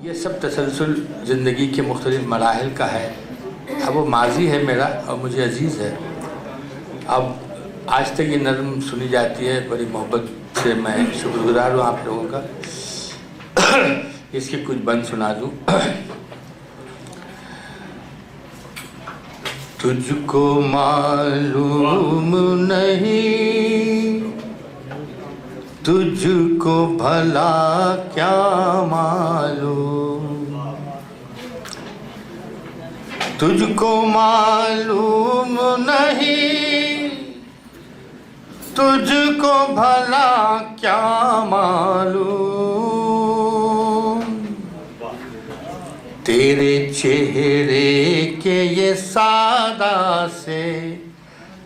یہ سب تسلسل زندگی کے مختلف مراحل کا ہے. اب وہ ماضی ہے میرا اور مجھے عزیز ہے. اب آج تک یہ نظم سنی جاتی ہے, بڑی محبت سے میں شکر گزار ہوں آپ لوگوں کا. اس کے کچھ بند سنا دوں. تجھ کو معلوم نہیں, تجھ کو بھلا کیا معلوم, تجھ کو معلوم نہیں, تجھ کو بھلا کیا معلوم, تیرے چہرے کے یہ سادہ سے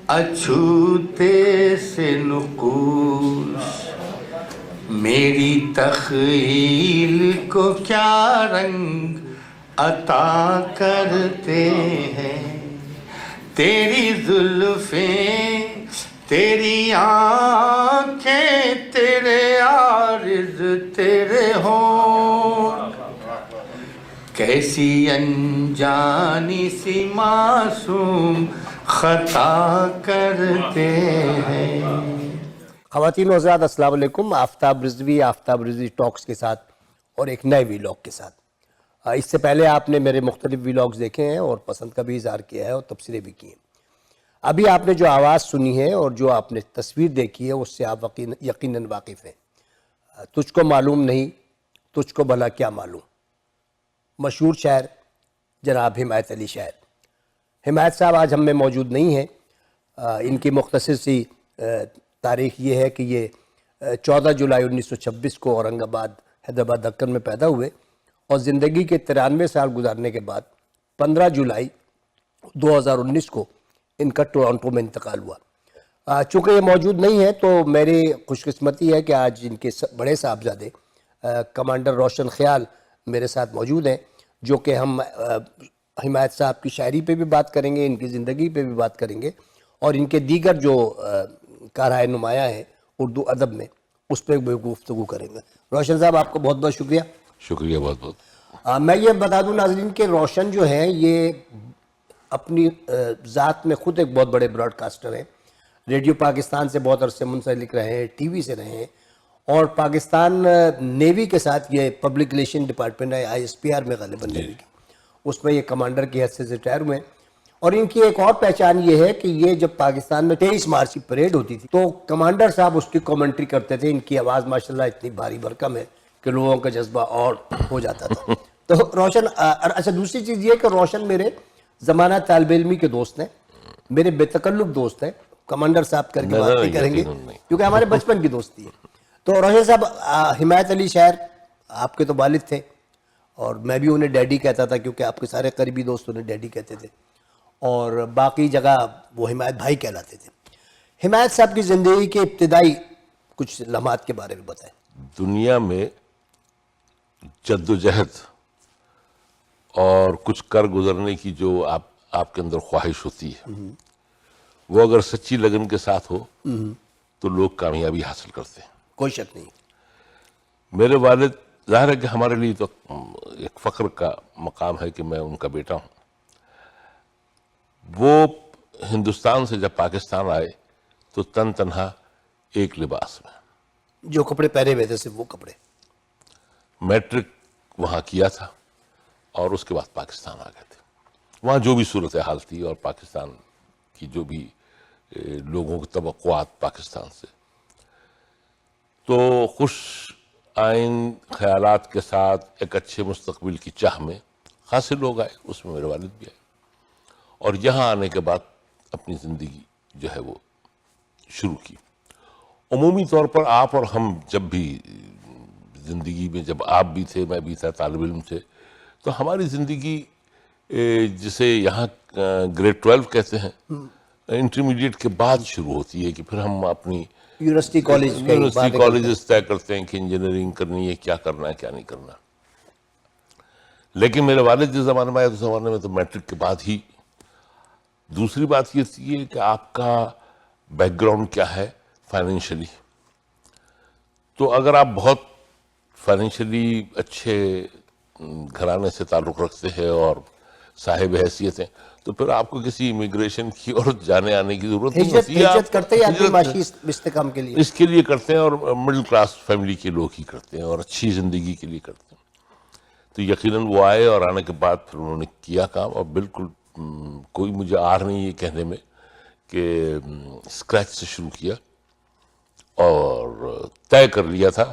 اچھوتے سے نقوش میری تخیل کو کیا رنگ عطا کرتے ہیں. تیری زلفیں, تیری آنکھیں, تیرے عارض, تیرے ہونٹ کیسی انجانی سی معصوم خطا کرتے ہیں. خواتین و حضرات السلام علیکم. آفتاب رضوی ٹاکس کے ساتھ اور ایک نئے ویلاگ کے ساتھ. اس سے پہلے آپ نے میرے مختلف ویلاگز دیکھے ہیں اور پسند کا بھی اظہار کیا ہے اور تبصرے بھی کیے. ابھی آپ نے جو آواز سنی ہے اور جو آپ نے تصویر دیکھی ہے اس سے آپ یقیناً واقف ہیں. تجھ کو معلوم نہیں, تجھ کو بھلا کیا معلوم. مشہور شاعر جناب حمایت علی شاعر. حمایت صاحب آج ہم میں موجود نہیں ہیں. ان کی مختصر سی تاریخ یہ ہے کہ یہ 14 جولائی 1926 کو اورنگ آباد حیدرآباد دکن میں پیدا ہوئے اور زندگی کے 93 سال گزارنے کے بعد 15 جولائی 2019 کو ان کا ٹورانٹو میں انتقال ہوا. چونکہ یہ موجود نہیں ہے تو میری خوش قسمتی ہے کہ آج ان کے بڑے صاحبزادے کمانڈر روشن خیال میرے ساتھ موجود ہیں, جو کہ ہم حمایت صاحب کی شاعری پہ بھی بات کریں گے, ان کی زندگی پہ بھی بات کریں گے اور ان کے دیگر جو کارہائے نمایاں ہیں اردو ادب میں اس پہ بھی گفتگو کریں گے. روشن صاحب آپ کو بہت بہت شکریہ. شکریہ بہت بہت. میں یہ بتا دوں ناظرین کہ روشن جو ہیں یہ اپنی ذات میں خود ایک بہت بڑے براڈ کاسٹر ہیں. ریڈیو پاکستان سے بہت عرصے منسلک رہے ہیں, ٹی وی سے رہے ہیں اور پاکستان نیوی کے ساتھ یہ پبلک ریلیشن ڈپارٹمنٹ ہے ISPR میں غالباً نیوی کی, اس میں یہ کمانڈر کی حیثیت سے ریٹائر ہوئے ہیں. اور ان کی ایک اور پہچان یہ ہے کہ یہ جب پاکستان میں 23 مارچ کی پریڈ ہوتی تھی تو کمانڈر صاحب اس کی کومنٹری کرتے تھے. ان کی آواز ماشاءاللہ اتنی بھاری بھرکم ہے کہ لوگوں کا جذبہ اور ہو جاتا تھا. تو روشن, اچھا دوسری چیز یہ کہ روشن میرے زمانہ طالب علمی کے دوست ہیں, میرے بے تکلف دوست ہیں. کمانڈر صاحب کر کے بات نہیں کریں گے کیونکہ ہمارے بچپن کی دوستی ہے. تو روشن صاحب, حمایت علی شاعر آپ کے تو والد تھے اور میں بھی انہیں ڈیڈی کہتا تھا کیونکہ آپ کے سارے قریبی دوست انہیں ڈیڈی کہتے تھے اور باقی جگہ وہ حمایت بھائی کہلاتے تھے. حمایت صاحب کی زندگی کے ابتدائی کچھ لمحات کے بارے میں بتائیں. دنیا میں جد و جہد اور کچھ کر گزرنے کی جو آپ کے اندر خواہش ہوتی ہے وہ اگر سچی لگن کے ساتھ ہو تو لوگ کامیابی حاصل کرتے ہیں. کوئی شک نہیں. میرے والد, ظاہر ہے کہ ہمارے لیے تو ایک فخر کا مقام ہے کہ میں ان کا بیٹا ہوں. وہ ہندوستان سے جب پاکستان آئے تو تن تنہا ایک لباس میں, جو کپڑے پہنے ہوئے تھے صرف وہ کپڑے. میٹرک وہاں کیا تھا اور اس کے بعد پاکستان آ گئے تھے. وہاں جو بھی صورتحال تھی اور پاکستان کی جو بھی لوگوں کی توقعات پاکستان سے, تو خوش آئین خیالات کے ساتھ ایک اچھے مستقبل کی چاہ میں خاصے لوگ آئے, اس میں میرے والد بھی آئے اور یہاں آنے کے بعد اپنی زندگی جو ہے وہ شروع کی. عمومی طور پر آپ اور ہم جب بھی زندگی میں, جب آپ بھی تھے میں بھی تھا, طالب علم تھے, تو ہماری زندگی جسے یہاں گریڈ 12 کہتے ہیں, انٹرمیڈیٹ کے بعد شروع ہوتی ہے کہ پھر ہم اپنی یونیورسٹی کالجز طے کرتے ہیں کہ انجینئرنگ کرنی ہے, کیا کرنا ہے کیا نہیں کرنا. لیکن میرے والد جس زمانے میں آئے اس زمانے میں تو میٹرک کے بعد ہی. دوسری بات یہ تھی کہ آپ کا بیک گراؤنڈ کیا ہے فائنینشلی. تو اگر آپ بہت فائنینشلی اچھے گھرانے سے تعلق رکھتے ہیں اور صاحب حیثیت ہیں تو پھر آپ کو کسی امیگریشن کی اور جانے آنے کی ضرورت نہیں ہوتی ہے. ہجرت کرتے ہیں اپنی ہجرت معاشی استحکام کے لیے. اس کے لیے کرتے ہیں اور مڈل کلاس فیملی کے لوگ ہی کرتے ہیں اور اچھی زندگی کے لیے کرتے ہیں. تو یقیناً وہ آئے اور آنے کے بعد پھر انہوں نے کیا کام اور بالکل کوئی مجھے آر نہیں یہ کہنے میں کہ اسکریچ سے شروع کیا اور طے کر لیا تھا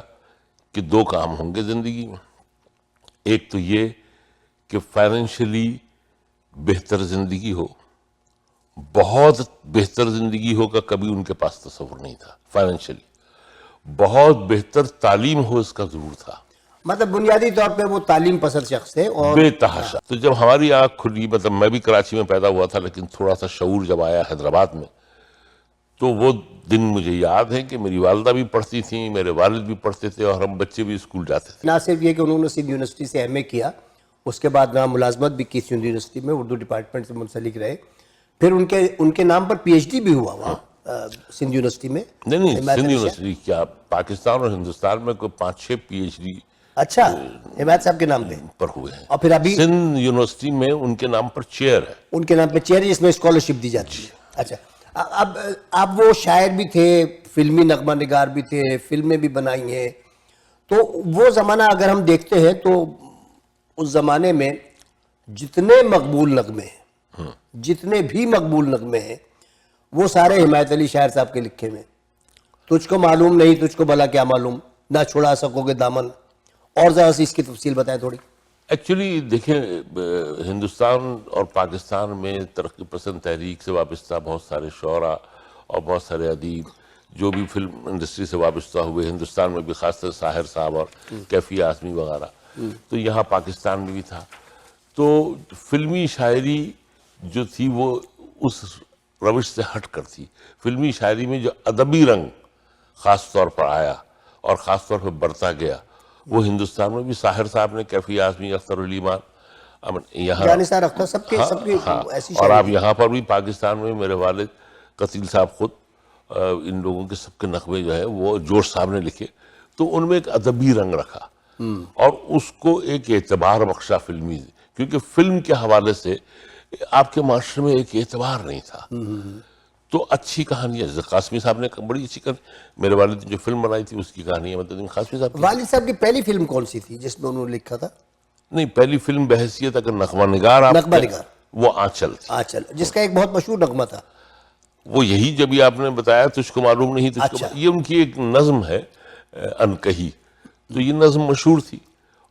کہ 2 کام ہوں گے زندگی میں. ایک تو یہ کہ فائنینشلی بہتر زندگی ہو, بہت بہتر زندگی ہو کا کبھی ان کے پاس تصور نہیں تھا. فائنینشلی بہت بہتر تعلیم ہو اس کا ضرور تھا. مطلب بنیادی طور پہ وہ تعلیم پسند شخص تھے اور بے تحاشا. تو جب ہماری آنکھ کھلی, مطلب میں بھی کراچی میں پیدا ہوا تھا لیکن تھوڑا سا شعور جب آیا حیدرآباد میں, تو وہ دن مجھے یاد ہے کہ میری والدہ بھی پڑھتی تھیں, میرے والد بھی پڑھتے تھے اور ہم بچے بھی اسکول جاتے تھے. نہ صرف یہ کہ انہوں نے سندھ یونیورسٹی سے ایم اے کیا, اس کے بعد وہاں ملازمت بھی کی سندھ یونیورسٹی میں, اردو ڈپارٹمنٹ سے منسلک رہے, پھر ان کے نام پر پی ایچ ڈی بھی ہوا وہاں سندھ یونیورسٹی میں. نہیں سندھ یونیورسٹی کیا, پاکستان اور ہندوستان میں کوئی 5-6 پی ایچ ڈی اچھا حمایت صاحب کے نام پہ پر ہوئے ہیں. اور پھر ابھی سندھ یونیورسٹی میں ان کے نام پر چیئر ہے. ان کے نام پہ چیئر جس میں اسکالرشپ دی جاتی ہے. اچھا اب آپ وہ شاعر بھی تھے, فلمی نغمہ نگار بھی تھے, فلمیں بھی بنائی ہیں, تو وہ زمانہ اگر ہم دیکھتے ہیں تو اس زمانے میں جتنے مقبول نغمے ہیں, جتنے بھی مقبول نغمے ہیں, وہ سارے حمایت علی شاعر صاحب کے لکھے میں. تجھ کو معلوم نہیں تجھ کو بھلا کیا معلوم, نہ چھڑا سکو گے دامن, اور ذرا سی اس کی تفصیل بتائیں تھوڑی. ایکچولی دیکھیں, ہندوستان اور پاکستان میں ترقی پسند تحریک سے وابستہ بہت سارے شعراء اور بہت سارے ادیب جو بھی فلم انڈسٹری سے وابستہ ہوئے, ہندوستان میں بھی خاص طور ساحر صاحب اور کیفی اعظمی وغیرہ, تو یہاں پاکستان میں بھی تھا. تو فلمی شاعری جو تھی وہ اس روش سے ہٹ کر تھی. فلمی شاعری میں جو ادبی رنگ خاص طور پر آیا اور خاص طور پر بڑھتا گیا, وہ ہندوستان میں بھی ساحر صاحب نے, کیفی اعظمی, اختر علی مان, یہاں نثار اختر سب کی ایسی اور آپ یہاں پر بھی پاکستان میں میرے والد قتیل صاحب خود, ان لوگوں کے سب کے نغمے جو ہے وہ جوش صاحب نے لکھے. تو ان میں ایک ادبی رنگ رکھا اور اس کو ایک اعتبار بخشا فلمی, کیونکہ فلم کے حوالے سے آپ کے معاشرے میں ایک اعتبار نہیں تھا. تو اچھی کہانی ہے, قاسمی صاحب نے بڑی اچھی کہانی, میرے والد نے جو فلم بنائی تھی اس کی کہانی ہے, مطلب قاسمی صاحب. والد صاحب کی پہلی فلم کون سی تھی جس میں انہوں نے لکھا تھا؟ نہیں, پہلی فلم بحیثیت اگر نغمہ نگار آپ نغمہ نگار, وہ آنچل تھی. آنچل, جس کا ایک بہت مشہور نغمہ تھا. وہ یہی جب یہ آپ نے بتایا تجھ کو معلوم نہیں تجھ کو, یہ ان کی ایک نظم ہے انکہی, تو یہ نظم مشہور تھی.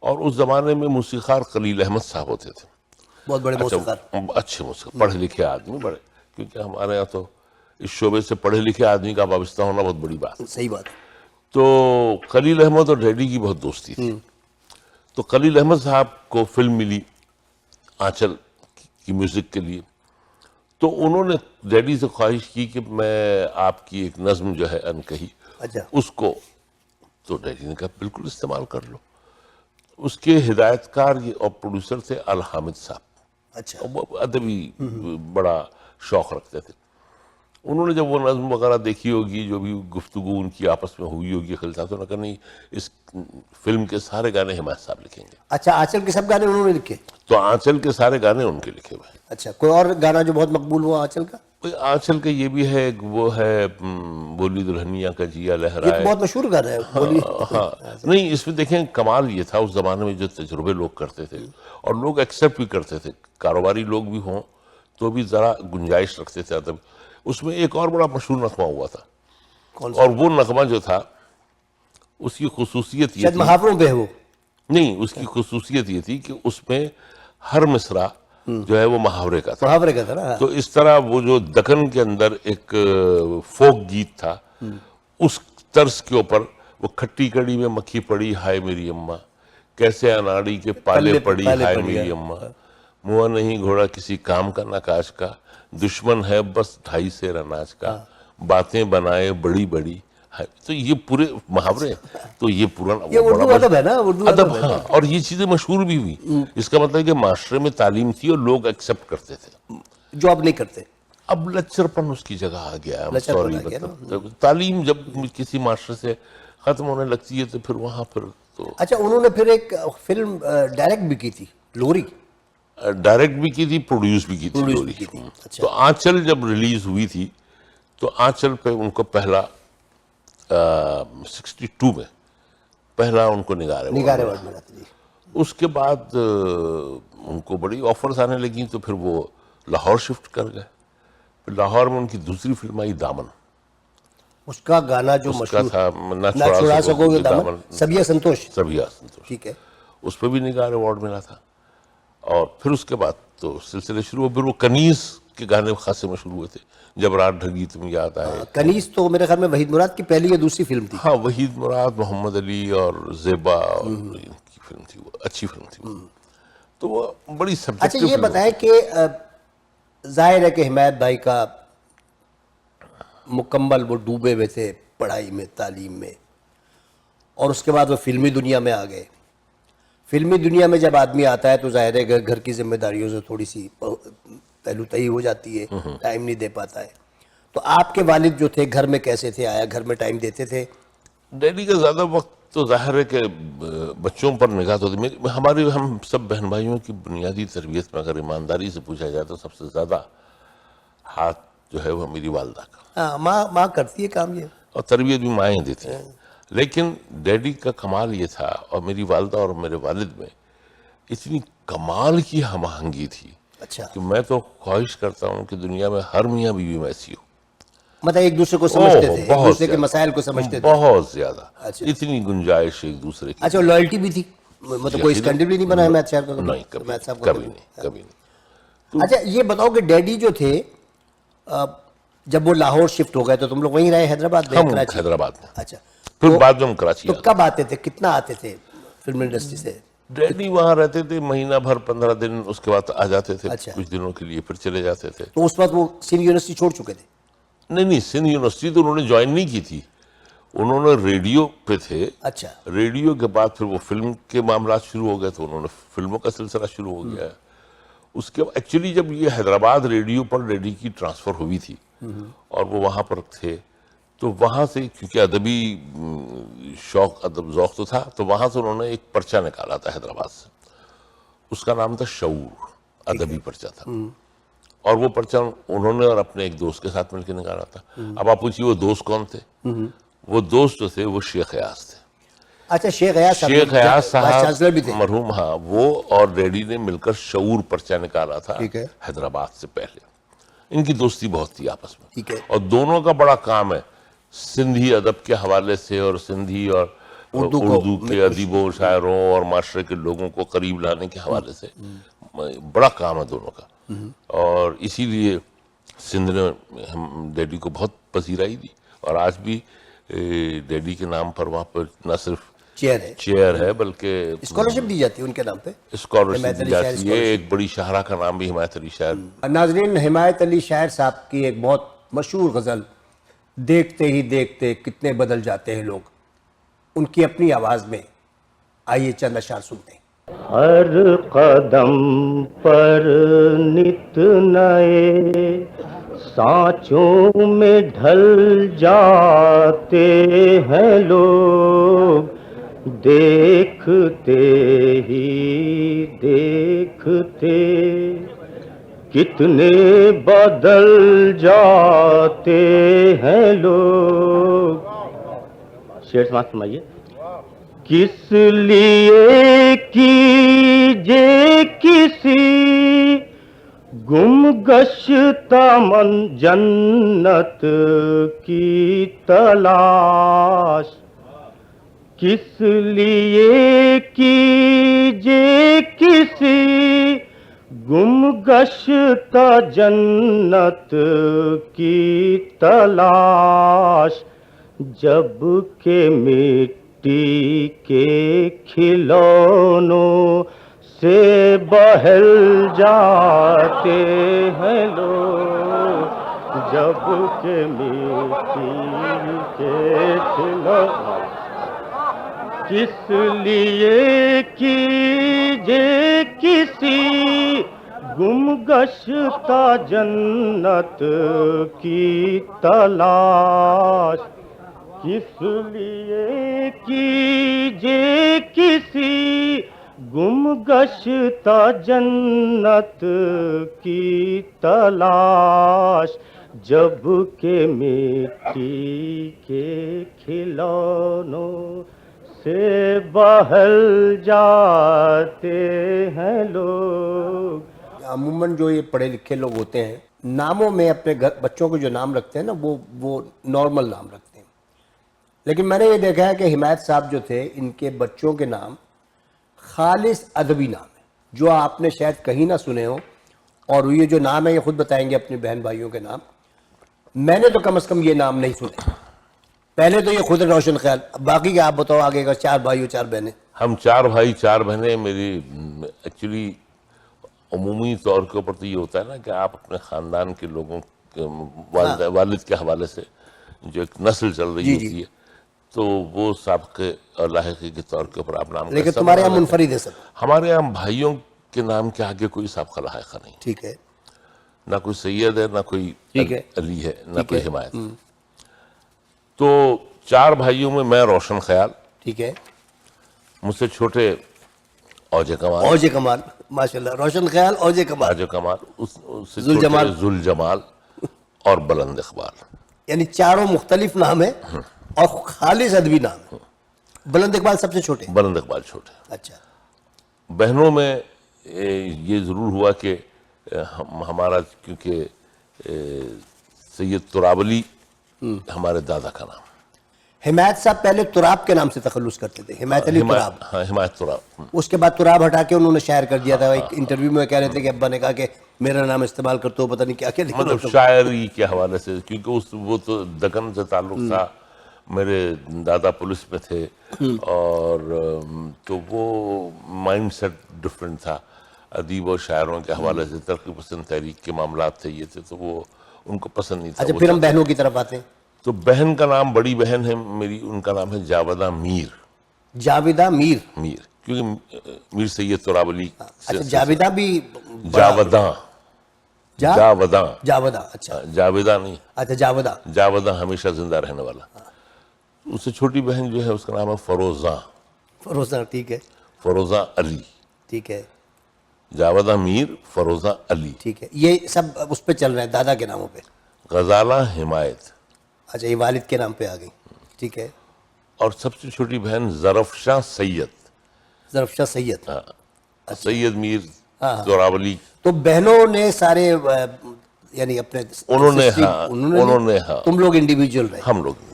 اور اس زمانے میں موسیقار خلیل احمد صاحب ہوتے تھے, بہت بڑے موسیقار, اچھے موسیقار, پڑھے لکھے آدمی بڑے, کیونکہ ہمارے یہاں تو اس شعبے سے پڑھے لکھے آدمی کا وابستہ ہونا بہت بڑی بات ہے. صحیح بات ہے. تو خلیل احمد اور ڈیڈی کی بہت دوستی تھی. تو خلیل احمد صاحب کو فلم ملی آنچل کی میوزک کے لیے, تو انہوں نے ڈیڈی سے خواہش کی کہ میں آپ کی ایک نظم جو ہے انکہی, اس کو, تو ڈیڈی نے کہا بالکل استعمال کر لو. اس کے ہدایت کار اور پروڈیوسر تھے الحامد صاحب, اچھا, ادبی بڑا شوق رکھتے تھے. انہوں نے جب وہ نظم وغیرہ دیکھی ہوگی, جو بھی گفتگو ان کی آپس میں ہوئی ہوگی, خلیل صاحب نے کہا نہیں, اس فلم کے سارے گانے حمایت صاحب لکھیں گے. اچھا, آنچل کے سب گانے انہوں نے لکھے؟ تو آنچل کے سارے گانے ان کے لکھے ہوئے. اچھا, کوئی اور گانا جو بہت مقبول ہوا آنچل کا؟ آنچل کا یہ بھی ہے, وہ ہے بولی دلہنیا کا جیا لہرائے, یہ بہت مشہور گانا ہے. ہاں, نہیں اس میں دیکھیں کمال یہ تھا اس زمانے میں جو تجربے لوگ کرتے تھے اور لوگ ایکسیپٹ بھی کرتے تھے, کاروباری لوگ بھی ہوں تو بھی ذرا گنجائش رکھتے تھے ادب. اس میں ایک اور بڑا مشہور نغمہ ہوا تھا, اور وہ نغمہ جو تھا اس کی خصوصیت یہ تھی, محاوروں پہ وہ نہیں, اس کی خصوصیت یہ تھی کہ اس میں ہر مصرع جو ہے وہ محاورے کا تھا. محاورے کا تھا نا. تو اس طرح وہ جو دکن کے اندر ایک فوک گیت تھا, اس طرز کے اوپر وہ کھٹی کڑی میں مکھی پڑی ہائے میری اماں, کیسے اناڑی کے پالے پڑی ہائے میری اماں, منہ نہیں گھوڑا کسی کام کا نہ کاج کا, دشمن ہے بس 2.5 سیر اناج کا, باتیں بنائے بڑی بڑی. تو یہ پورے محاورے, تو یہ پورا اردو ادب ہے نا, اردو ادب. ہاں, اور یہ چیزیں مشہور بھی ہوئی. اس کا مطلب ہے کہ معاشرے میں تعلیم تھی اور لوگ ایکسیپٹ کرتے تھے, جو اب نہیں کرتے. اب لچر پن اس کی جگہ آ گیا ہے. سوری, تعلیم جب کسی معاشرے سے ختم ہونے لگتی ہے تو پھر وہاں پھر تو اچھا انہوں نے پھر ایک فلم ڈائریکٹ بھی کی تھی لوری, ڈائریکٹ بھی کی تھی, پروڈیوس بھی کی تھی پروڈیوس لوری. بھی کی تھی. اچھا تو آنچل جب ریلیز ہوئی تھی تو آنچل پہ ان کو پہلا 62 میں پہلا ان کو نگار نگار ایوارڈ ملا تھا جی. اس کے بعد ان کو بڑی آفرز آنے لگیں تو پھر وہ لاہور شفٹ کر گئے. پھر لاہور میں ان کی دوسری فلم آئی دامن, اس کا گانا جو اس کا مشہور تھا نہ چھڑا سکو گے دامن, سبیہ سنتوش. سبیہ سنتوش, ٹھیک ہے. اس پہ بھی نگار ایوارڈ ملا تھا. اور پھر اس کے بعد تو سلسلے شروع ہوئے. پھر وہ کنیز کے گانے خاصے مشہور ہوئے تھے, جب رات ڈھگی تم یاد آئے. کنیز تو میرے خیال میں وحید مراد کی پہلی یا دوسری فلم تھی. ہاں وحید مراد, محمد علی اور زیبا اور ان کی فلم تھی, وہ اچھی فلم تھی. تو وہ بڑی سبجیکٹو. اچھا یہ بتائیں کہ ظاہر ہے کہ حمایت بھائی کا مکمل وہ ڈوبے ہوئے تھے پڑھائی میں, تعلیم میں, اور اس کے بعد وہ فلمی دنیا میں آ گئے. فلمی دنیا میں جب آدمی آتا ہے تو ظاہر ہے گھر کی ذمہ داریوں سے تھوڑی سی پہلو تہی ہو جاتی ہے, ٹائم نہیں دے پاتا ہے. تو آپ کے والد جو تھے گھر میں کیسے تھے, آیا گھر میں ٹائم دیتے تھے؟ ڈیڈی کا زیادہ وقت تو ظاہر ہے کہ بچوں پر نگاہ تو ہمارے ہم سب بہن بھائیوں کی بنیادی تربیت میں اگر ایمانداری سے پوچھا جائے تو سب سے زیادہ ہاتھ جو ہے وہ میری والدہ کا. ہاں ماں کرتی ہے کام یہ, اور تربیت بھی مائیں دیتی ہیں. لیکن ڈیڈی کا کمال یہ تھا, اور میری والدہ اور میرے والد میں اتنی کمال کی ہم آہنگی تھی اچھا کہ میں تو خواہش کرتا ہوں کہ دنیا میں ہر میاں بیوی میں ایسی ہو. مطلب ایک دوسرے کو سمجھتے تھے, ایک دوسرے کے مسائل کو سمجھتے تھے. بہت زیادہ, اچھا. اتنی گنجائش ایک دوسرے کی. اچھا لائلٹی بھی تھی, مطلب کوئی اسکینڈل بھی نہیں بنا حمایت صاحب کا؟ نہیں کبھی نہیں. اچھا یہ بتاؤ کہ ڈیڈی جو تھے جب وہ لاہور شفٹ ہو گئے تو تم لوگ وہیں رہے حیدرآباد میں؟ ہم حیدرآباد میں, اچھا پھر بعد میں ہم کراچی. تو کب آتے تھے, کتنا آتے تھے فلم انڈسٹری سے؟ ڈیڈی وہاں رہتے تھے مہینہ بھر 15 دن, اس کے بعد آ جاتے تھے اچھا. کچھ دنوں کے لیے, پھر چلے جاتے تھے. تو اس وقت وہ سندھ یونیورسٹی چھوڑ چکے تھے؟ نہیں سندھ یونیورسٹی تو انہوں نے جوائن نہیں کی تھی, انہوں نے ریڈیو پہ تھے. اچھا. ریڈیو کے بعد پھر وہ فلم کے معاملات شروع ہو گئے تو انہوں نے فلموں کا سلسلہ شروع ہو گیا. اس کے ایکچولی جب یہ حیدرآباد ریڈیو پر ڈیڈی کی ٹرانسفر ہوئی تھی اور وہ وہاں پر تھے تو وہاں سے کیونکہ ادبی شوق ادب ذوق تو تھا, تو وہاں سے انہوں نے ایک پرچہ نکالا تھا حیدرآباد سے, اس کا نام تھا شعور, ادبی پرچہ تھا. اور وہ پرچہ انہوں نے اور اپنے ایک دوست کے ساتھ مل کے نکالا تھا. اب آپ پوچھیے وہ دوست کون تھے؟ وہ دوست جو تھے وہ شیخ ایاز تھے. اچھا شیخ ایاز صاحب, شیخ ایاز صاحب بھی تھے مرحوم. ہاں وہ اور ڈیڈی نے مل کر شعور پرچہ نکالا تھا حیدرآباد سے پہلے. ان کی دوستی بہت تھی آپس میں, اور دونوں کا بڑا کام ہے سندھی ادب کے حوالے سے اور سندھی اور اردو کے ادیبوں شاعروں اور معاشرے کے لوگوں کو قریب لانے کے حوالے سے بڑا کام ہے دونوں کا. اور اسی لیے سندھ نے ہم ڈیڈی کو بہت پذیرائی دی, اور آج بھی ڈیڈی کے نام پر وہاں پر نہ صرف چیئر ہے بلکہ اسکالرشپ دی جاتی ہے ان کے نام پہ, اسکالرشپ دی جاتی ہے. ایک بڑی شاہراہ کا نام بھی حمایت علی شاعر. ناظرین حمایت علی شاعر صاحب کی ایک بہت مشہور غزل دیکھتے ہی دیکھتے کتنے بدل جاتے ہیں لوگ, ان کی اپنی آواز میں آئیے چند اشعار سنتے ہیں. ہر قدم پر نت نئے سانچوں میں ڈھل جاتے ہیں لوگ, دیکھتے ہی دیکھتے کتنے بدل جاتے ہیں لوگ. شعر سماعت فرمائیے. کس لیے کیجے کسی گم گشتہ من جنت کی تلاش, کس لیے کیجے کسی گم گشتہ جنت کی تلاش, جب کہ مٹی کے کھلونوں سے بہل جاتے ہیں لوگ, جب کہ مٹی کے کھلونوں. کس لیے کیجے کسی گم گشتہ جنت کی تلاش, کس لیے کیجے کسی گم گشتہ جنت کی تلاش، جب کہ مٹی کے کھلونوں سے بہل جاتے ہیں لوگ۔ عموماً جو یہ پڑھے لکھے لوگ ہوتے ہیں ناموں میں اپنے بچوں کو جو نام رکھتے ہیں نا وہ نارمل نام رکھتے ہیں، لیکن میں نے یہ دیکھا ہے کہ حمایت صاحب جو تھے ان کے بچوں کے نام خالص ادبی نام ہے، جو آپ نے شاید کہیں نہ سنے ہو، اور یہ جو نام ہے یہ خود بتائیں گے اپنے بہن بھائیوں کے نام، میں نے تو کم از کم یہ نام نہیں سنے۔ پہلے تو یہ خود روشن خیال، باقی کا آپ بتاؤ آگے کا، 4 بھائی اور 4 بہنیں؟ ہم 4 بھائی 4 بہنیں۔ میری ایکچولی عمومی طور کے اوپر تو یہ ہوتا ہے نا کہ آپ اپنے خاندان کے لوگوں کے والد کے حوالے سے جو ایک نسل چل رہی ہوتی ہے تو وہ سابقے اور لاحقے کے طور کے اوپر آپ نام، لیکن تمہارے یہاں منفرد ہے سب؟ ہمارے یہاں بھائیوں کے نام کے آگے کوئی سابقہ لاحقہ نہیں، ٹھیک ہے، نہ کوئی سید ہے، نہ کوئی ٹھیک ہے، علی ہے، نہ کوئی حمایت۔ تو 4 بھائیوں میں میں روشن خیال، ٹھیک ہے، مجھ سے چھوٹے اوجے کمال، اوجے کمال، ماشاءاللہ، روشن خیال، اوجے کمال، اوجے کمال، اس سے ذوالجمال، چھوٹے ذوالجمال اور بلند اقبال۔ یعنی چاروں مختلف نام ہیں اور خالص ادبی نام ہے۔ بلند اقبال سب سے چھوٹے؟ بلند اقبال چھوٹے۔ اچھا، بہنوں میں یہ ضرور ہوا کہ ہمارا کیونکہ سید تراب علی ہمارے دادا کا نام، حمایت صاحب پہلے تراب کے نام سے تخلص کرتے تھے، حمایت علی تراب، ہاں حمایت تراب۔ اس کے بعد تراب ہٹا کے انہوں نے شاعر کر دیا تھا۔ ایک انٹرویو میں کہہ رہے تھے کہ ابا نے کہا کہ میرا نام استعمال کرتے ہو، پتہ نہیں کیا کیا لکھ رہے مطلب ہو۔ شاعری کے حوالے سے، کیونکہ وہ تو دکن سے تعلق تھا، میرے دادا پولیس میں تھے، اور تو وہ مائنڈ سیٹ ڈفرینٹ تھا ادیب اور شاعروں کے حوالے سے۔ ترقی پسند تحریک کے معاملات تھے، یہ تھے، تو وہ ان کو پسند نہیں تھا۔ اچھا، پھر ہم بہنوں کی طرف آتے ہیں۔ تو بہن کا نام، بڑی بہن ہے میری، ان کا نام ہے جاودہ میر۔ جاویدہ میر، میر کیونکہ میر سید تراب علی اچھا، جاویدہ بھی جاوداں، جاوداں، جاودہ، اچھا جاویدہ نہیں، اچھا، جاودہ، جاوداں ہمیشہ زندہ رہنے والا۔ اس سے چھوٹی بہن جو ہے اس کا نام ہے فروزاں، فروزہ، ٹھیک ہے، فروزاں علی۔ ٹھیک ہے، جاودہ میر، فروزاں علی۔ ٹھیک ہے، یہ سب اس پہ چل رہے ہیں دادا کے ناموں پہ؟ غزالہ حمایت، اچھا، یہ والد کے نام پہ آ گئی، ٹھیک ہے۔ اور سب سے چھوٹی بہن ظرفشاہ سید، ظرفشاہ سید، سید میر تراب علی۔ تو بہنوں نے سارے یعنی اپنے انہوں نے، ancestry، ہاں انہوں نے، ہاں تم لوگ انڈیویجول رہے۔ ہم لوگ۔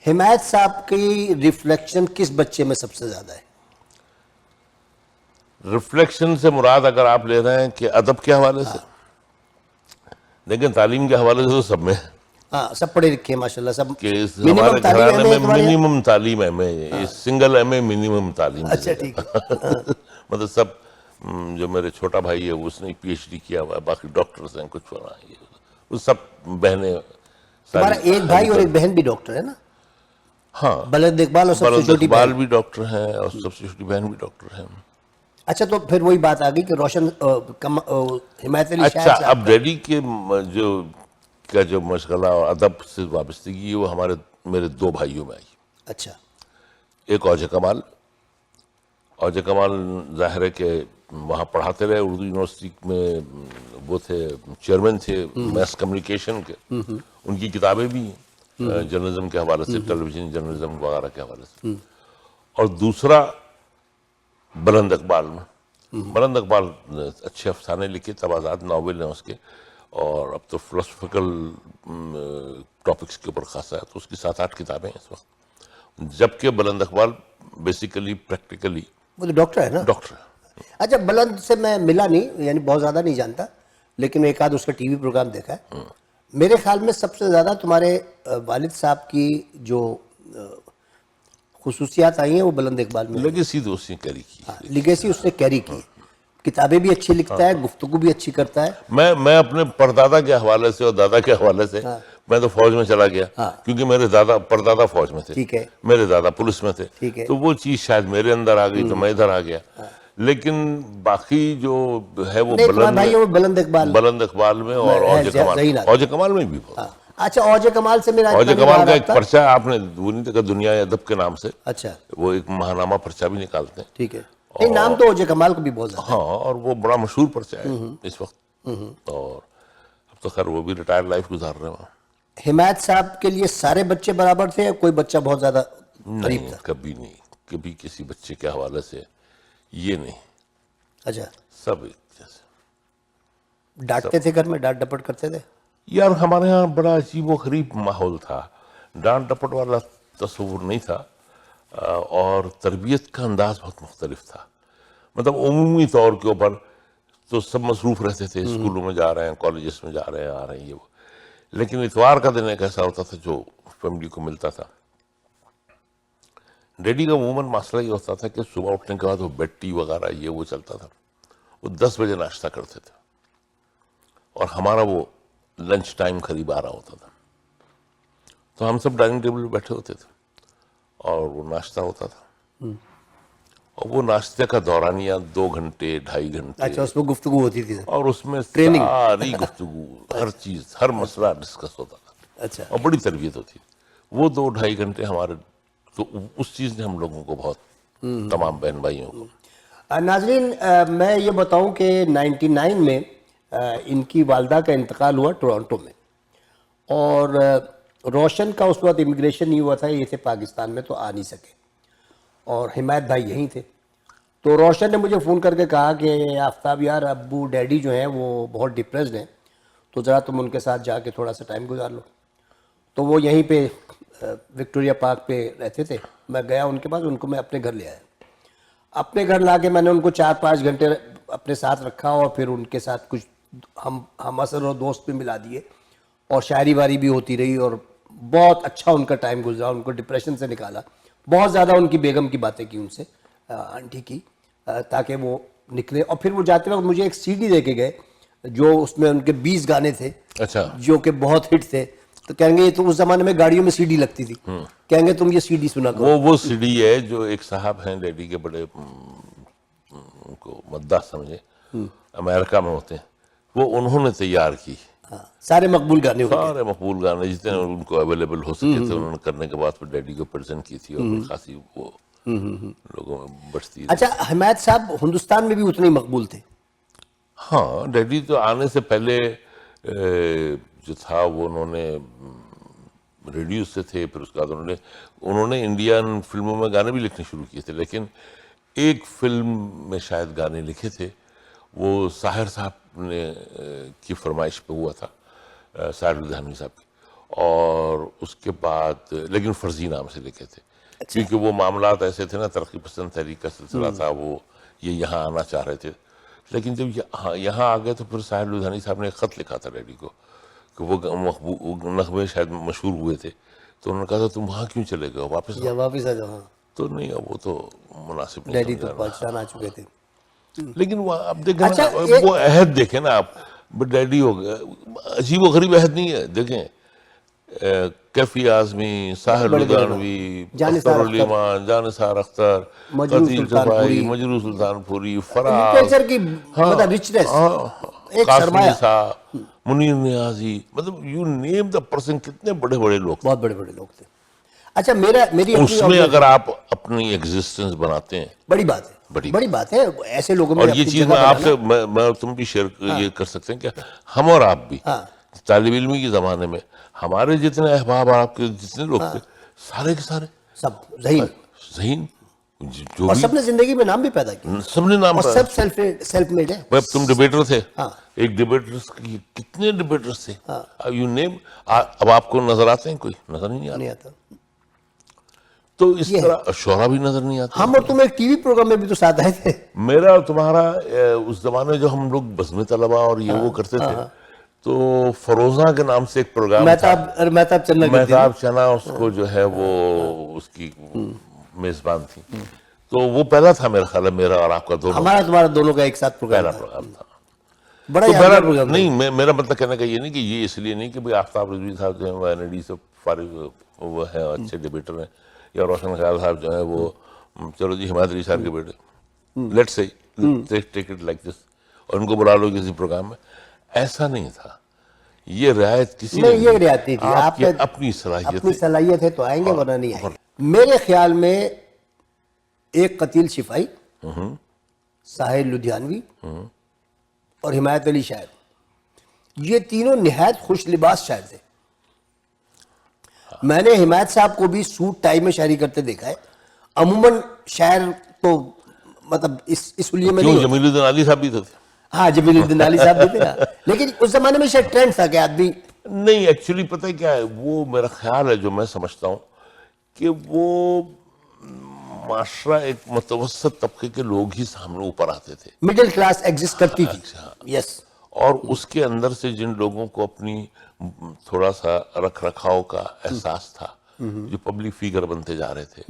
حمایت صاحب کی ریفلیکشن کس بچے میں سب سے زیادہ ہے؟ ریفلیکشن سے مراد اگر آپ لے رہے ہیں کہ ادب کے حوالے سے، لیکن تعلیم کے حوالے سے تو سب میں، ہاں سب پڑھے لکھے ہیں ماشاءاللہ، سب کہ ہمارے گھرانے میں منیمم تعلیم M A, single M A minimum تعلیم۔ اچھا، ٹھیک ہے، مطلب سب، جو میرے چھوٹا بھائی ہے اس نے پی ایچ ڈی کیا ہوا ہے، باقی ڈاکٹرز ہیں، کچھ ہو رہا ہے، وہ سب بہنیں۔ تمہارا ایک بھائی اور ایک بہن بھی ڈاکٹر ہے نا؟ ہاں، بلند اقبال اور سب سے بلند چھوٹی اقبال بہن بھی ڈاکٹر ہیں اور سب سے چھوٹی بہن بھی ڈاکٹر ہیں۔ اچھا، تو پھر وہی بات آ گئی کہ روشن حمایت علی اچھا، شاعر اب ڈیڈی کے جو مشغلہ اور ادب سے وابستگی ہے وہ میرے 2 بھائیوں میں آئی۔ اچھا، ایک اوجے کمال، اوجے کمال ظاہر ہے کہ وہاں پڑھاتے رہے، اردو یونیورسٹی میں وہ تھے، چیئرمین تھے میس کمیونیکیشن کے، ان کی کتابیں بھی ہیں جرنلزم کے حوالے سے، ٹیلی ویژن جرنلزم وغیرہ کے حوالے سے۔ اور دوسرا بلند اقبال میں، بلند اقبال نے اچھے افسانے لکھے، تبادات ناول ہیں اس کے، اور اب تو فلسفیکل ٹاپکس کے اوپر خاصا ہے، تو اس کی 7-8 کتابیں ہیں اس وقت، جبکہ بلند اقبال بیسیکلی پریکٹیکلی وہ تو ڈاکٹر ہے نا؟ ڈاکٹر ہے۔ اچھا، بلند سے میں ملا نہیں، یعنی بہت زیادہ نہیں جانتا، لیکن ایک آدھ اس کا ٹی وی پروگرام دیکھا ہے۔ میرے خیال میں سب سے زیادہ تمہارے والد صاحب کی جو خصوصیات آئی ہیں وہ بلند اقبال میں، لیگیسی تو اس نے کیری کی۔ لیگیسی اس نے کیری کی، کتابیں بھی اچھی لکھتا ہے، گفتگو بھی اچھی کرتا ہے۔ میں اپنے پردادا کے حوالے سے اور دادا کے حوالے سے، میں تو فوج میں چلا گیا کیونکہ میرے پردادا فوج میں تھے، ٹھیک ہے، میرے دادا پولیس میں تھے، ٹھیک ہے، تو وہ چیز شاید میرے اندر آ گئی تو میں ادھر آ گیا۔ لیکن باقی جو ہے وہ بلند اقبال بلند اقبال میں اور اوجے کمال میں بھی بہت۔ اچھا اوجے کمال سے میرا اوجے کمال کا ایک پرچہ آپ نے وہ نہیں دیکھا دنیا ادب کے نام سے, اچھا وہ ایک ماہنامہ پرچہ بھی نکالتے ہیں. ٹھیک ہے, نہیں نام تو اوجے کمال کو بھی بہت زیادہ. ہاں, اور وہ بڑا مشہور پرچہ ہے اس وقت, اور اب تو خیر وہ بھی ریٹائر لائف گزار رہے ہیں وہاں. حمایت صاحب کے لیے سارے بچے برابر تھے یا کوئی بچہ بہت زیادہ قریب نہیں, تھا؟ کبھی نہیں, کبھی کسی بچے کے حوالے سے یہ نہیں, اچھا, سب ایک جیسے. ڈانٹتے تھے گھر میں, ڈانٹ ڈپٹ کرتے تھے؟ یار ہمارے ہاں بڑا عجیب و غریب ماحول تھا, ڈانٹ ڈپٹ والا تصور نہیں تھا, اور تربیت کا انداز بہت مختلف تھا. مطلب عمومی طور کے اوپر تو سب مصروف رہتے تھے, اسکولوں میں جا رہے ہیں, کالجز میں جا رہے ہیں, آ رہے ہیں, یہ وہ. لیکن اتوار کا دن ایک ایسا ہوتا تھا جو فیملی کو ملتا تھا. ڈیڈی کا عموماً مسئلہ یہ ہوتا تھا کہ صبح اٹھنے کے بعد وہ بیڈ ٹی وغیرہ یہ وہ چلتا تھا, وہ 10 بجے ناشتہ کرتے تھے, اور ہمارا وہ لنچ ٹائم قریب آ رہا ہوتا تھا, تو ہم سب ڈائننگ ٹیبل پہ بیٹھے ہوتے تھے اور وہ ناشتہ ہوتا تھا, اور وہ ناشتے کا دورانیہ 2 گھنٹے 2.5 گھنٹے. اچھا, اس میں گفتگو ہوتی تھی اور اس میں ساری گفتگو, ہر چیز, ہر مسئلہ ڈسکس ہوتا تھا. اچھا, اور بڑی تربیت ہوتی. وہ 2-2.5 گھنٹے ہمارے, تو اس چیز نے ہم لوگوں کو بہت, تمام بہن بھائیوں کو. ناظرین میں یہ بتاؤں کہ 99 میں ان کی والدہ کا انتقال ہوا ٹورانٹو میں, اور روشن کا اس وقت امیگریشن نہیں ہوا تھا, یہ تھے پاکستان میں تو آ نہیں سکے, اور حمایت بھائی یہیں تھے. تو روشن نے مجھے فون کر کے کہا کہ آفتاب یار ابو ڈیڈی جو ہیں وہ بہت ڈپریسڈ ہیں, تو ذرا تم ان کے ساتھ جا کے تھوڑا سا ٹائم گزار لو. تو وہ یہیں پہ وکٹوریا پارک پہ رہتے تھے, میں گیا ان کے پاس, ان کو میں اپنے گھر لے آیا. اپنے گھر لا کے میں نے ان کو 4-5 گھنٹے اپنے ساتھ رکھا, اور پھر ان کے ساتھ کچھ ہم اثر اور دوست بھی ملا دیے, اور شاعری واری بھی ہوتی رہی, اور بہت اچھا ان کا ٹائم گزرا, ان کو ڈپریشن سے نکالا. بہت زیادہ ان کی بیگم کی باتیں کی ان سے, آنٹی کی, تاکہ وہ نکلے. اور پھر وہ جاتے وقت مجھے ایک CD دے کے گئے جو اس میں ان کے 20 گانے تھے, اچھا, جو کہ بہت ہٹ تھے. تو کہیں گے, تو اس زمانے میں گاڑیوں میں CD لگتی تھی, کہیں گے تم یہ CD سنا کرو. وہ CD ہے جو ایک صاحب ہیں ڈیڈی کے بڑے, ان کو مداح سمجھے, امریکہ میں ہوتے ہیں, وہ انہوں نے تیار کی. سارے مقبول گانے ہوتے ہیں, سارے مقبول گانے جتنے ان کو اویلیبل ہو سکے تھے انہوں نے کرنے کے بعد پھر ڈیڈی کو پریزنٹ کی تھی, اور خاصی وہ لوگوں میں بچتی. اچھا, حمایت صاحب ہندوستان میں بھی اتنے ہی مقبول تھے؟ ہاں, ڈیڈی تو آنے سے پہلے جو تھا وہ انہوں نے ریڈیو سے تھے, پھر اس کے بعد انہوں نے انڈین فلموں میں گانے بھی لکھنے شروع کیے تھے, لیکن ایک فلم میں شاید گانے لکھے تھے, وہ ساحر صاحب نے کی فرمائش پہ ہوا تھا, ساحر لدھیانوی صاحب کی, اور اس کے بعد لیکن فرضی نام سے لکھے تھے, کیونکہ وہ معاملات ایسے تھے نا, ترقی پسند تحریک کا سلسلہ تھا, وہ یہ یہاں آنا چاہ رہے تھے. لیکن جب یہاں آ گئے تو پھر ساحر لدھیانوی صاحب نے ایک خط لکھا تھا ڈیڈی کو کہ وہ نغمے شاید مشہور ہوئے تھے, تو انہوں نے کہا تھا تم وہاں کیوں چلے گئے, واپس آ جاؤ. تو نہیں, اب وہ تو مناسب نہیں, ڈیڈی تو پاکستان آ چکے تھے. لیکن اب دیکھیں وہ عہد دیکھیں نا آپ, ڈیڈی ہو گیا, عجیب و غریب عہد نہیں ہے. دیکھیں کیفی اعظمی, ساحر لدھیانوی, اختر علی خان, جانثار اختر, قتیل صفائی, مجروح سلطان پوری, فراز, قاسمی صاحب, منیر نیازی, مطلب یو نیم دا پرسن, کتنے بڑے بڑے لوگ, بہت بڑے بڑے لوگ تھے. اچھا, میری اس میں اگر آپ اپنی ایگزسٹنس بناتے ہیں, بڑی بات ہے, بڑی بات ہے ایسے لوگوں میں. اور یہ چیز میں آپ سے میں تم بھی شیئر یہ کر سکتے ہیں کہ ہم اور آپ بھی طالب علمی کے زمانے میں ہمارے جتنے احباب, آپ کے جتنے لوگ تھے, سارے کے سارے سب ذہین, جو اور سب نے زندگی میں نام بھی پیدا کیا, سب نے نام, اور سب سیلف میڈ ہے. تم ڈبیٹر تھے, ایک ڈبیٹر, کتنے ڈبیٹرز تھے, یو نیم. اب آپ کو نظر آتے ہیں, کوئی نظر نہیں آتا. تو اس طرح شعرا بھی نظر نہیں آتا. ہم اور تم ایک ٹی وی پروگرام میں بھی تو ساتھ آئے تھے, میرا اور تمہارا اس زمانے جو ہم لوگ بزم طلبہ اور یہ وہ کرتے تھے, تو فروزہ کے نام سے ایک پروگرام تھا, مہتاب چنا اس کو جو ہے وہ اس کی میزبان تھی, تو وہ پہلا تھا میرا خیال ہے, میرا اور آپ کا دونوں, ہمارا تمہارا دونوں کا ایک ساتھ پہلا پروگرام تھا. بڑا یادگار پروگرام. نہیں, میرا مطلب کہنے کا یہ نہیں کہ یہ اس لیے نہیں کہ بھئی آفتاب رضوی صاحب جو ہیں وہ NID سے فارغ وہ ہیں, اچھے ڈبیٹر ہیں, یا روشن خیال صاحب جو ہیں وہ چلو جی حمایت علی صاحب کے بیٹے, let's say take it like this, اور ان کو بلا لو کسی پروگرام میں. ایسا نہیں تھا, یہ رعایت کسی نہیں، یہ رعایتی تھی، آپ آپ کی نے اپنی صلاحیت اپنی صلاحیت ہے تو آئیں گے، ورنہ نہیں آئیں گے. میرے خیال میں ایک قتیل شفائی، ساحر لدھیانوی اور حمایت علی شاعر، یہ تینوں نہایت خوش لباس شاعر تھے. میں نے حمایت صاحب کو بھی سوٹ ٹائی میں شاعری کرتے دیکھا ہے. عموماً شاعر تو مطلب اس لیے میں کیوں نہیں ہوتا. جمیل الدین علی صاحب بھی تو تھے. ہاں، جمیل الدین علی صاحب بھی تھے نا، لیکن اس زمانے میں شاید ٹرینڈ تھا کہ آدمی نہیں، ایکچولی پتہ ہے کیا ہے، وہ میرا خیال ہے جو میں سمجھتا ہوں کہ وہ معاشرہ ایک متوسط طبقے کے لوگ ہی سامنے اوپر آتے تھے، مڈل کلاس ایگزسٹ کرتی تھی. یس. اور اس کے اندر سے جن لوگوں کو اپنی تھوڑا سا رکھ رکھاؤ کا احساس تھا، جو پبلک فیگر بنتے جا رہے تھے،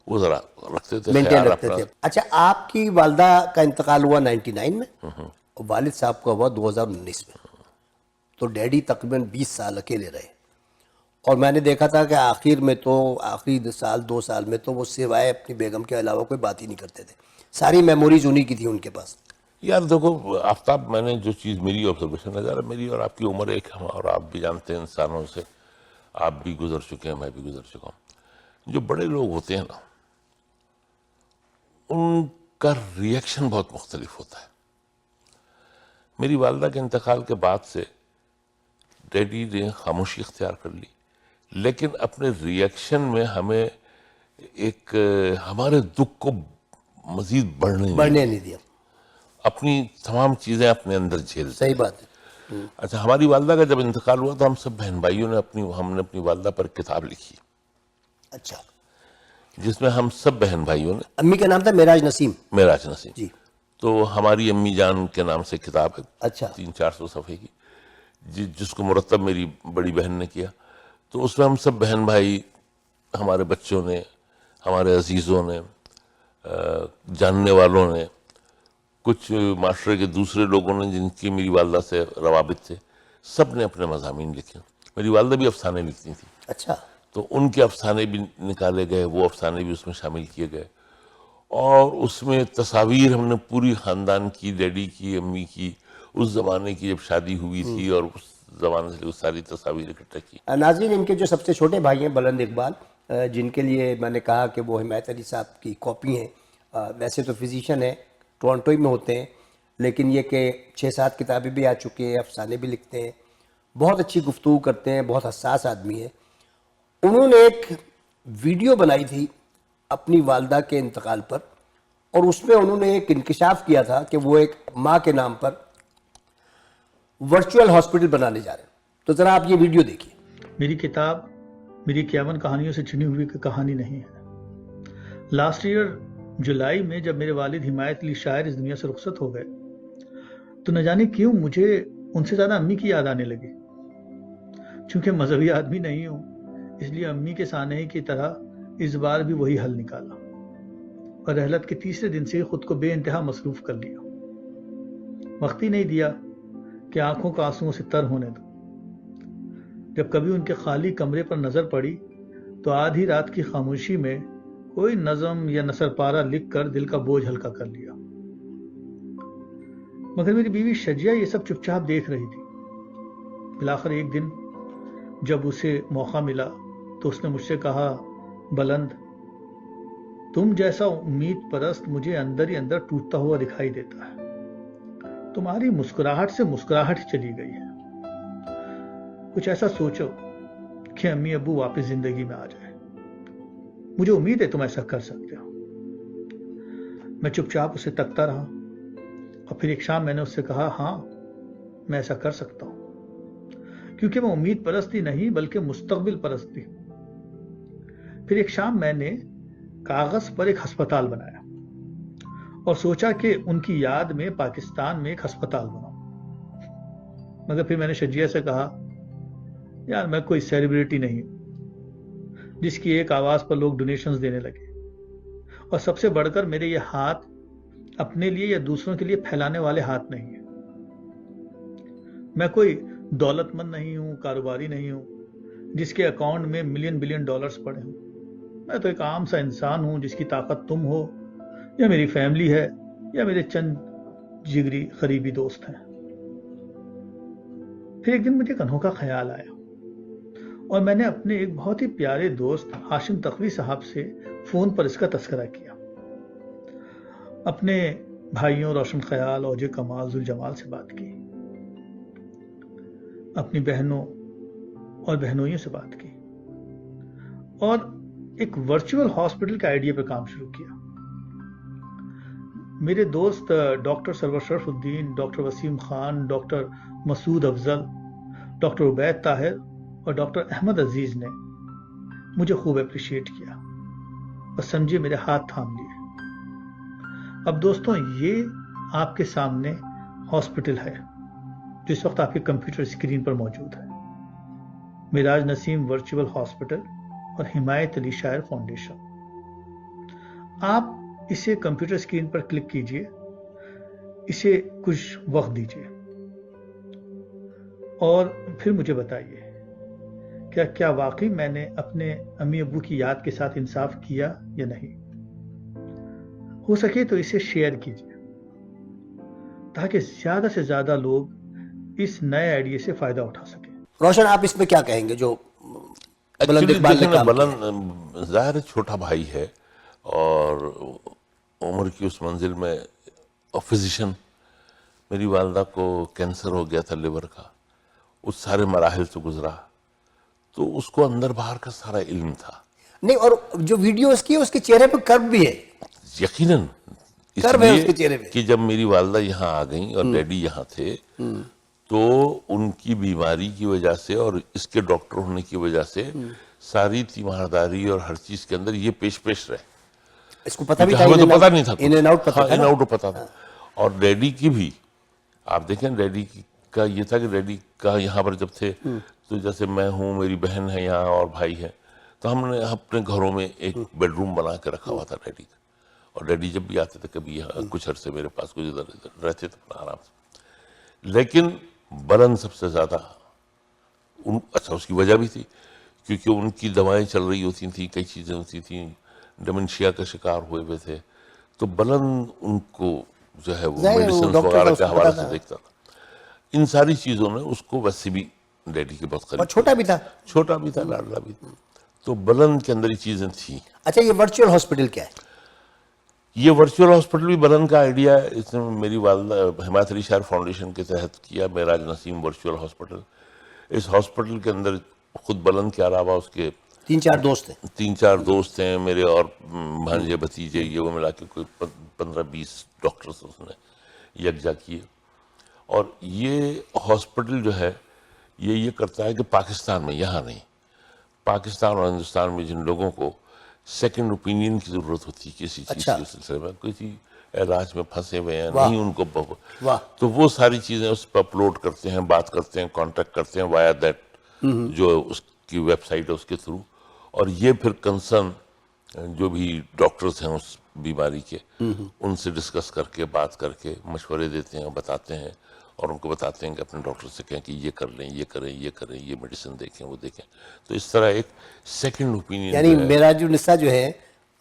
وہ ذرا رکھتے تھے مینٹین خیال رکھتے اپنا. تھے. اچھا، آپ کی والدہ کا انتقال ہوا 99 میں اور والد صاحب کا ہوا 2019 میں، تو ڈیڈی تقریباً 20 سال اکیلے رہے. اور میں نے دیکھا تھا کہ آخر میں تو آخری سال 2 سال میں تو وہ سوائے اپنی بیگم کے علاوہ کوئی بات ہی نہیں کرتے تھے. ساری میموریز انہی کی تھی ان کے پاس. یار دیکھو آفتاب، میں نے جو چیز میری آبزرویشن ہے، میری اور آپ کی عمر ایک ہے، اور آپ بھی جانتے ہیں انسانوں سے، آپ بھی گزر چکے ہیں، میں بھی گزر چکا ہوں. جو بڑے لوگ ہوتے ہیں نا، ان کا ریئیکشن بہت مختلف ہوتا ہے. میری والدہ کے انتقال کے بعد سے ڈیڈی نے خاموشی اختیار کر لی، لیکن اپنے ریئیکشن میں ہمیں ایک ہمارے دکھ کو مزید بڑھنے نہیں دیا. اپنی تمام چیزیں اپنے اندر جھیل. صحیح بات ہے. اچھا، ہماری والدہ کا جب انتقال ہوا تو ہم سب بہن بھائیوں نے ہم نے اپنی والدہ پر کتاب لکھی، اچھا. جس میں ہم سب بہن بھائیوں نے. امی کا نام تھا معراج نسیم. معراج نسیم. جی. تو ہماری امی جان کے نام سے کتاب ہے، اچھا. 300-400 صفحے کی، جس کو مرتب میری بڑی بہن نے کیا. تو اس میں ہم سب بہن بھائی، ہمارے بچوں نے، ہمارے عزیزوں نے، جاننے والوں نے، کچھ معاشرے کے دوسرے لوگوں نے جن کی میری والدہ سے روابط تھے، سب نے اپنے مضامین لکھے. میری والدہ بھی افسانے لکھتی تھیں، اچھا. تو ان کے افسانے بھی نکالے گئے، وہ افسانے بھی اس میں شامل کیے گئے. اور اس میں تصاویر ہم نے پوری خاندان کی، ڈیڈی کی، امی کی، اس زمانے کی جب شادی ہوئی تھی، اور اس زمانے سے ساری تصاویر اکٹھا کی. ناظرین، ان کے جو سب سے چھوٹے بھائی ہیں بلند اقبال، جن کے لیے میں نے کہا کہ وہ حمایت علی صاحب کی کاپی ہیں. ویسے تو فزیشین ہیں، ٹورنٹو ہی میں ہوتے ہیں، لیکن یہ کہ 6-7 کتابیں بھی آ چکی ہیں، افسانے بھی لکھتے ہیں، بہت اچھی گفتگو کرتے ہیں، بہت حساس آدمی ہیں. انہوں نے ایک ویڈیو بنائی تھی اپنی والدہ کے انتقال پر، اور اس میں انہوں نے ایک انکشاف کیا تھا کہ وہ ایک ماں کے نام پر ورچوئل ہاسپٹل بنانے جا رہے ہیں. تو ذرا آپ یہ ویڈیو دیکھیے. میری کتاب میری 51 کہانیوں سے چنی ہوئی کہانی نہیں ہے. لاسٹ ایئر جولائی میں جب میرے والد حمایت علی شاعر اس دنیا سے رخصت ہو گئے تو نہ جانے کیوں مجھے ان سے زیادہ امی کی یاد آنے لگی. چونکہ مذہبی آدمی نہیں ہوں، اس لیے امی کے سانحے کی طرح اس بار بھی وہی حل نکالا اور رحلت کے تیسرے دن سے خود کو بے انتہا مصروف کر لیا. وقت ہی نہیں دیا کہ آنکھوں کا آنسوؤں سے تر ہونے دو. جب کبھی ان کے خالی کمرے پر نظر پڑی تو آدھی رات کی خاموشی میں کوئی نظم یا نثر پارہ لکھ کر دل کا بوجھ ہلکا کر لیا. مگر میری بیوی شجیہ یہ سب چپ چاپ دیکھ رہی تھی. بالآخر ایک دن جب اسے موقع ملا تو اس نے مجھ سے کہا، بلند، تم جیسا امید پرست مجھے اندر ہی اندر ٹوٹتا ہوا دکھائی دیتا ہے. تمہاری مسکراہٹ سے مسکراہٹ چلی گئی ہے. کچھ ایسا سوچو کہ امی ابو واپس زندگی میں آ جائے. مجھے امید ہے تم ایسا کر سکتے ہو. میں چپ چاپ اسے تکتا رہا اور پھر ایک شام میں نے اس سے کہا، ہاں میں ایسا کر سکتا ہوں، کیونکہ میں امید پرست ہی نہیں بلکہ مستقبل پرست بھی ہوں. پھر ایک شام میں نے کاغذ پر ایک ہسپتال بنایا اور سوچا کہ ان کی یاد میں پاکستان میں ایک ہسپتال بناؤں. مگر پھر میں نے شجیہ سے کہا، یار میں کوئی سیلیبریٹی نہیں ہوں جس کی ایک آواز پر لوگ ڈونیشنز دینے لگے، اور سب سے بڑھ کر میرے یہ ہاتھ اپنے لیے یا دوسروں کے لیے پھیلانے والے ہاتھ نہیں ہیں. میں کوئی دولت مند نہیں ہوں، کاروباری نہیں ہوں جس کے اکاؤنٹ میں ملین بلین ڈالرز پڑے ہوں. میں تو ایک عام سا انسان ہوں جس کی طاقت تم ہو یا میری فیملی ہے یا میرے چند جگری قریبی دوست ہیں. پھر ایک دن مجھے ایک انوکھا خیال آیا اور میں نے اپنے ایک بہت ہی پیارے دوست ہاشم تقوی صاحب سے فون پر اس کا تذکرہ کیا. اپنے بھائیوں روشن خیال، اوجے کمال، ذوالجمال سے بات کی، اپنی بہنوں اور بہنوئیوں سے بات کی اور ایک ورچوئل ہاسپٹل کے آئیڈیا پہ کام شروع کیا. میرے دوست ڈاکٹر سرور شرف الدین، ڈاکٹر وسیم خان، ڈاکٹر مسعود افضل، ڈاکٹر عبید طاہر اور ڈاکٹر احمد عزیز نے مجھے خوب اپریشیٹ کیا اور سمجھے میرے ہاتھ تھام لیے. اب دوستوں یہ آپ کے سامنے ہاسپٹل ہے جو اس وقت آپ کے کمپیوٹر اسکرین پر موجود ہے، معراج نسیم ورچوئل ہاسپٹل اور حمایت علی شاعر فاؤنڈیشن. آپ اسے کمپیوٹر اسکرین پر کلک کیجئے، اسے کچھ وقت دیجئے اور پھر مجھے بتائیے کیا واقعی میں نے اپنے امی ابو کی یاد کے ساتھ انصاف کیا یا نہیں. ہو سکے تو اسے شیئر کیجئے تاکہ زیادہ سے زیادہ لوگ اس نئے آئیڈیا سے فائدہ اٹھا سکیں. روشن آپ اس میں کیا کہیں گے جو بلند اقبال نے کام کیا؟ بلند ظاہر چھوٹا بھائی ہے اور عمر کی اس منزل میں، اور فزیشین، میری والدہ کو کینسر ہو گیا تھا لیور کا، اس سارے مراحل سے گزرا، تو اس کو اندر باہر کا سارا علم تھا. نہیں، اور جو ویڈیوز کی اس کے چہرے پہ کرب بھی ہے، یقیناً اس کرب ہے اس کے لیے چہرے پہ. کہ جب میری والدہ یہاں آ گئیں اور ڈیڈی یہاں تھے تو ان کی بیماری کی وجہ سے اور اس کے ڈاکٹر ہونے کی وجہ سے ساری تیمارداری اور ہر چیز کے اندر یہ پیش رہے. اس کو پتہ بھی تھا، ہمیں تو پتہ نہیں تھا، ان اینڈ آؤٹ پتہ تھا، ان آؤٹ پتہ تھا. اور ڈیڈی کی بھی آپ دیکھیں، ڈیڈی کا یہ تھا کہ ڈیڈی کا یہاں پر جب تھے تو جیسے میں ہوں، میری بہن ہے یہاں اور بھائی ہے، تو ہم نے اپنے گھروں میں ایک بیڈ روم بنا کے رکھا ہوا تھا ڈیڈی کا. اور ڈیڈی جب بھی آتے تھے کبھی یہاں کچھ عرصے میرے پاس کچھ ادھر رہتے تھے اپنا آرام سے. لیکن بلند سب سے زیادہ اچھا اس کی وجہ بھی تھی کیونکہ ان کی دوائیں چل رہی ہوتی تھیں، کئی چیزیں ہوتی تھیں، ڈیمنشیا کا شکار ہوئے ہوئے تھے، تو بلند ان کو جو ہے وہ میڈیسنز وغیرہ کے حوالے سے دیکھتا تھا. ان ساری چیزوں نے اس کو ویسے بھی ڈیڈی کے بہت قریب، اور چھوٹا بھی تھا، لاڈلا بھی تھا، تو بلند کے اندر یہ چیزیں تھیں. اچھا یہ ورچوئل ہاسپٹل کیا ہے؟ یہ ورچوئل ہاسپٹل بھی بلند کا آئیڈیا ہے. اس نے میری والدہ حمایت علی شاعر فاؤنڈیشن کے تحت کیا، معراج نسیم ورچوئل ہاسپٹل. اس ہاسپٹل کے اندر خود بلند کے علاوہ اس کے 3-4 دوست ہیں میرے، اور بھانجے بھتیجے، یہ وہ ملا کے کوئی 15-20 ڈاکٹرز اس نے یکجا کیے. اور یہ ہاسپٹل جو ہے یہ کرتا ہے کہ پاکستان میں، یہاں نہیں، پاکستان اور ہندوستان میں جن لوگوں کو سیکنڈ اوپینین کی ضرورت ہوتی ہے کسی چیز کے سلسلے میں، کسی علاج میں پھنسے ہوئے ہیں، نہیں ان کو تو وہ ساری چیزیں اس پہ اپلوڈ کرتے ہیں، بات کرتے ہیں، کانٹیکٹ کرتے ہیں وایا دیٹ جو اس کی ویب سائٹ ہے اس کے تھرو. اور یہ پھر کنسرن جو بھی ڈاکٹرز ہیں اس بیماری کے، ان سے ڈسکس کر کے، بات کر کے مشورے دیتے ہیں، بتاتے ہیں، اور ان کو بتاتے ہیں کہ اپنے ڈاکٹر سے کہیں کہ یہ کر لیں، یہ کریں، یہ کریں، یہ میڈیسن دیکھیں، وہ دیکھیں. تو اس طرح ایک سیکنڈ اوپینین، یعنی معراج النساء جو ہے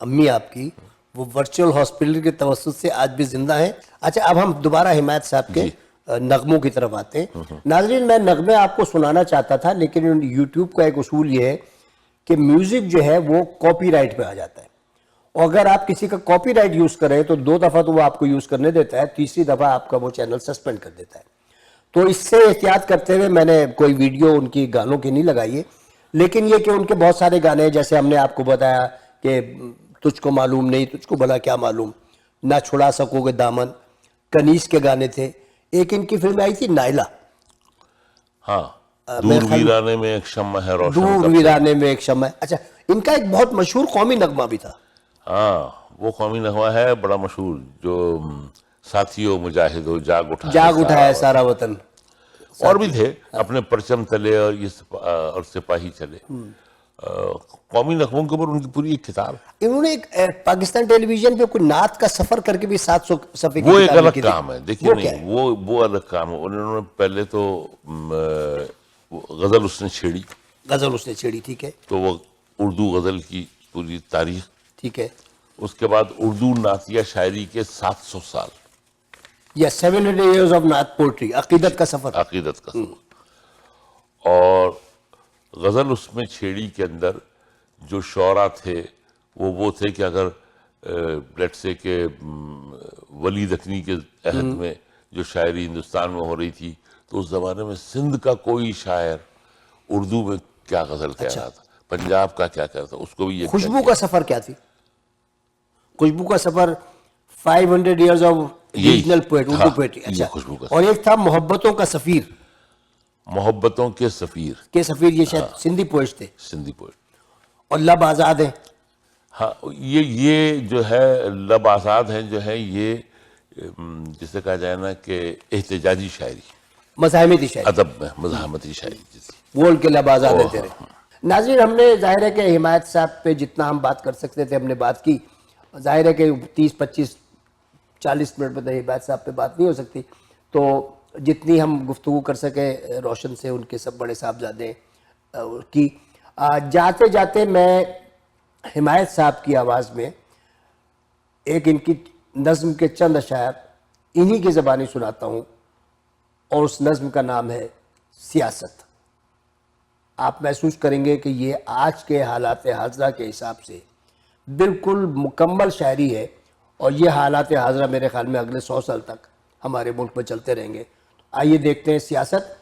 امی آپ کی، وہ ورچوئل ہاسپٹل کے توسط سے آج بھی زندہ ہیں. اچھا اب ہم دوبارہ حمایت صاحب کے نغموں کی طرف آتے ہیں. ناظرین میں نغمے آپ کو سنانا چاہتا تھا، لیکن یوٹیوب کا ایک اصول یہ ہے کہ میوزک جو ہے وہ کاپی رائٹ پہ آ جاتا ہے، اور اگر آپ کسی کا کاپی رائٹ یوز کریں تو 2 دفعہ تو وہ آپ کو یوز کرنے دیتا ہے، تیسری دفعہ آپ کا وہ چینل سسپینڈ کر دیتا ہے. تو اس سے احتیاط کرتے ہوئے میں نے کوئی ویڈیو ان کی گانوں کی نہیں لگائی ہے، لیکن یہ کہ ان کے بہت سارے گانے، جیسے ہم نے آپ کو بتایا کہ تجھ کو معلوم نہیں، تجھ کو بھلا کیا معلوم، نہ چھڑا سکو گے دامن، کنیز کے گانے تھے. ایک ان کی فلم آئی تھی نائلہ، ہاں، دور ویرانے میں ایک شمع ہے روشن، دور ویرانے میں ایک شمع ہے. اچھا ان کا ایک بہت مشہور قومی نغمہ بھی تھا. ہاں وہ قومی نغمہ ہے بڑا مشہور، جو ساتھیو مجاہدو جاگ اٹھا ہے سارا وطن. اور بھی تھے، اپنے پرچم تلے اور یہ اور سپاہی چلے. قومی نغموں کے اوپر ان کی پوری ایک کتاب. انہوں نے ایک پاکستان ٹیلی ویژن پہ کوئی نعت کا سفر کر کے بھی 700 صفحے کی وہ ایک کتاب الگ کام ہے. دیکھیے نہیں، وہ الگ کام ہے. انہوں نے پہلے تو غزل اس نے چھیڑی، ٹھیک ہے، تو وہ اردو غزل کی پوری تاریخ، ٹھیک ہے. اس کے بعد اردو نعتیہ شاعری کے 700 سال، یا 700 years of نعت پوئٹری، عقیدت کا سفر. اور غزل اس میں چھیڑی کے اندر جو شعراء تھے وہ تھے کہ اگر لیٹ سے کہ ولی دکنی کے عہد میں جو شاعری ہندوستان میں ہو رہی تھی تو اس زمانے میں سندھ کا کوئی شاعر اردو میں کیا غزل کہہ رہا تھا، پنجاب کا کیا کہہ رہا تھا، اس کو بھی یہ خوشبو کا سفر کیا تھی؟ خوشبو کا سفر 500 years of regional poet, Urdu poetry. اچھا، اور ایک تھا محبتوں کا سفیر. محبتوں کے سفیر یہ شاید سندھی پوئٹ تھے. سندھی پوئٹ. اور لب آزاد ہیں. ہاں، یہ جو ہے لب آزاد ہیں جو ہے یہ جسے کہا جائے نا کہ احتجاجی شاعری، مزاحمتی شاعری، ادب میں مزاحمتی شاعری جیسی. بول کے لب آزاد ہے تیرے. ناظرین، ہم نے ظاہر ہے کہ حمایت صاحب پہ جتنا ہم بات کر سکتے تھے ہم نے بات کی. ظاہر ہے کہ 30 25 40 منٹ میں حمایت صاحب پہ بات نہیں ہو سکتی، تو جتنی ہم گفتگو کر سکے روشن سے، ان کے سب بڑے صاحبزادے کی. جاتے جاتے میں حمایت صاحب کی آواز میں ایک ان کی نظم کے چند اشعار انہی کی زبانی سناتا ہوں، اور اس نظم کا نام ہے سیاست. آپ محسوس کریں گے کہ یہ آج کے حالات حاضرہ کے حساب سے بالکل مکمل شاعری ہے، اور یہ حالات حاضرہ میرے خیال میں اگلے 100 سال تک ہمارے ملک میں چلتے رہیں گے. آئیے دیکھتے ہیں سیاست.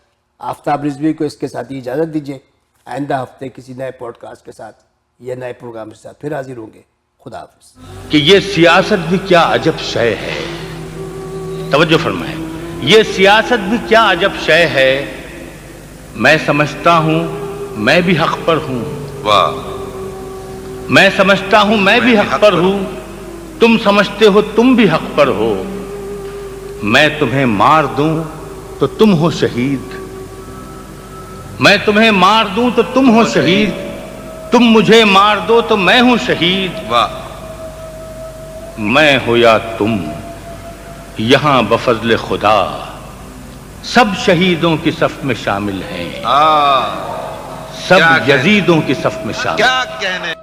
آفتاب رضوی کو اس کے ساتھ اجازت دیجیے. آئندہ ہفتے کسی نئے پوڈ کاسٹ کے ساتھ یا نئے پروگرام کے ساتھ پھر حاضر ہوں گے. خدا حافظ. کہ یہ سیاست بھی کیا عجب شے ہے. توجہ فرمائیں، یہ سیاست بھی کیا عجب شے ہے. میں سمجھتا ہوں میں بھی حق پر ہوں. واہ. میں سمجھتا ہوں میں بھی حق پر ہوں. تم سمجھتے ہو تم بھی حق پر ہو. میں تمہیں مار دوں تو تم ہو شہید. میں تمہیں مار دوں تو تم ہو شہید. تم مجھے مار دو تو میں ہوں شہید. واہ. میں ہو یا تم، یہاں بفضل خدا سب شہیدوں کی صف میں شامل ہیں، سب یزیدوں کی صف میں شامل. کیا کہنے